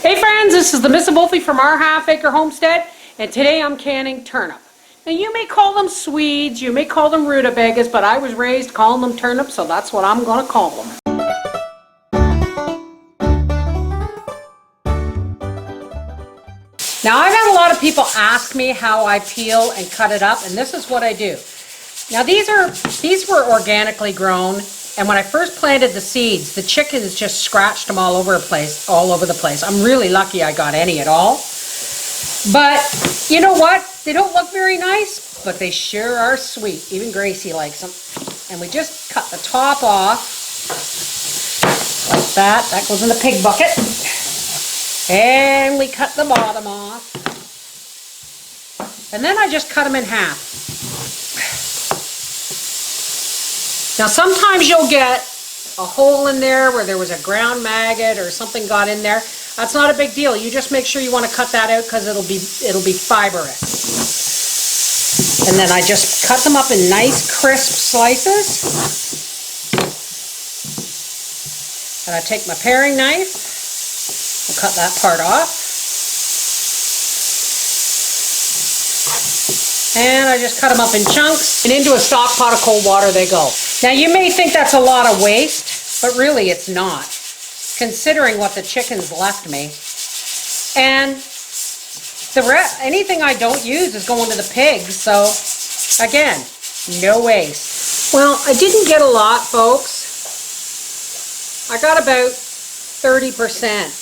Hey friends, this is the Miss Wolfie from our half-acre homestead, and today I'm canning turnip. Now you may call them Swedes, you may call them Rutabagas, but I was raised calling them turnips, so that's what I'm going to call them. Now I've had a lot of people ask me how I peel and cut it up, and this is what I do. Now these were organically grown, and when I first planted the seeds, the chickens just scratched them all over the place. I'm really lucky I got any at all. But you know what? They don't look very nice, but they sure are sweet. Even Gracie likes them. And we just cut the top off like that. That goes in the pig bucket. And we cut the bottom off. And then I just cut them in half. Now sometimes you'll get a hole in there where there was a ground maggot or something got in there. That's not a big deal. You just make sure you want to cut that out because it'll be fibrous. And then I just cut them up in nice crisp slices. And I take my paring knife. I'll cut that part off. And I just cut them up in chunks, and into a stock pot of cold water they go. Now you may think that's a lot of waste, but really it's not, considering what the chickens left me. And anything I don't use is going to the pigs, so again, no waste. Well, I didn't get a lot, folks. I got about 30%.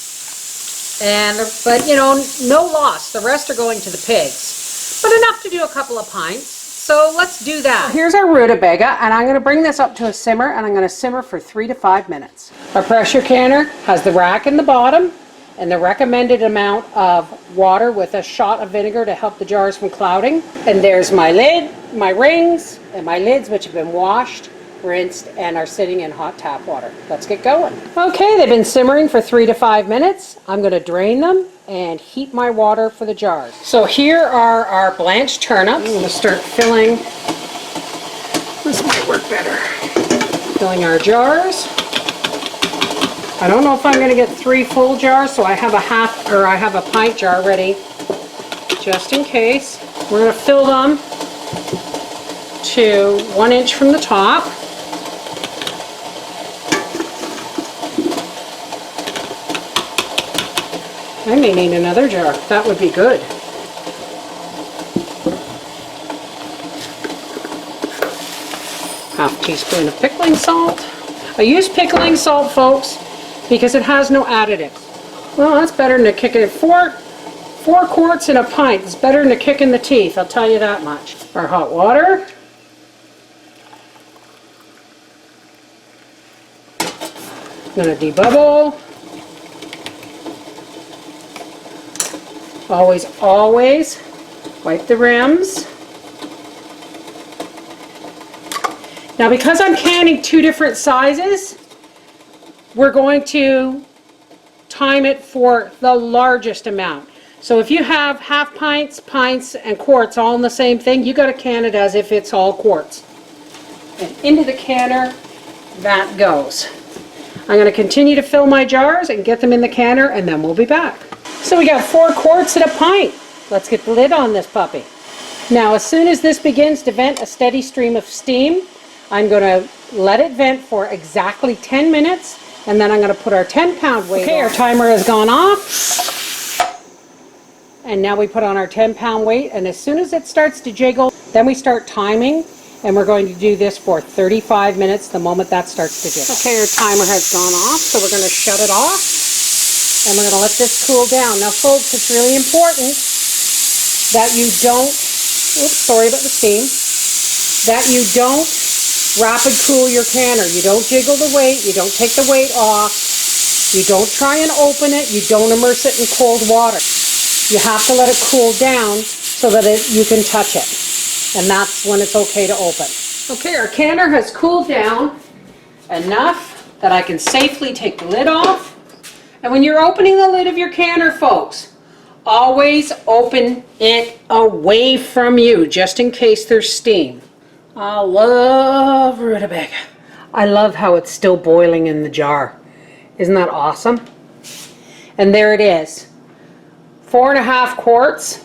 But you know, no loss. The rest are going to the pigs. But enough to do a couple of pints, so let's do that. Here's our rutabaga, and I'm going to bring this up to a simmer, and I'm going to simmer for 3 to 5 minutes. Our pressure canner has the rack in the bottom, and the recommended amount of water with a shot of vinegar to help the jars from clouding. And there's my lid, my rings, and my lids, which have been washed, rinsed, and are sitting in hot tap water. Let's get going. Okay, they've been simmering for 3 to 5 minutes. I'm going to drain them and heat my water for the jars. So here are our blanched turnips. I'm going to start filling. This might work better. Filling our jars. I don't know if I'm going to get 3 full jars, so I have a pint jar ready just in case. We're going to fill them to 1 inch from the top. I may need another jar. That would be good. Half teaspoon of pickling salt. I use pickling salt, folks, because it has no additives. Well, that's better than a kick in 4 quarts in a pint. It's better than a kick in the teeth, I'll tell you that much. Our hot water. I'm going to debubble. Always, always wipe the rims. Now because I'm canning 2 different sizes, we're going to time it for the largest amount. So if you have half pints, pints, and quarts all in the same thing, you got to can it as if it's all quarts. And into the canner that goes. I'm going to continue to fill my jars and get them in the canner, and then we'll be back. So we got 4 quarts and a pint. Let's get the lid on this puppy. Now as soon as this begins to vent a steady stream of steam, I'm going to let it vent for exactly 10 minutes, and then I'm going to put our 10-pound weight on. Okay, our timer has gone off. And now we put on our 10-pound weight, and as soon as it starts to jiggle, then we start timing, and we're going to do this for 35 minutes the moment that starts to jiggle. Okay, our timer has gone off, so we're going to shut it off. And we're going to let this cool down. Now folks, it's really important that you don't, oops, sorry about the steam, that you don't rapid cool your canner. You don't jiggle the weight, you don't take the weight off, you don't try and open it, you don't immerse it in cold water. You have to let it cool down so that you can touch it. And that's when it's okay to open. Okay, our canner has cooled down enough that I can safely take the lid off. And when you're opening the lid of your canner, folks, always open it away from you, just in case there's steam. I love rutabaga. I love how it's still boiling in the jar. Isn't that awesome? And there it is. 4.5 quarts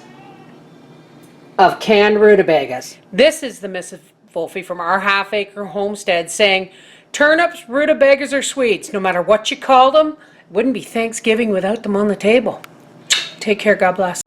of canned rutabagas. This is the Mrs. Wolfie from our half-acre homestead saying, turnips, rutabagas, or Swedes, no matter what you call them, it wouldn't be Thanksgiving without them on the table. Take care, God bless.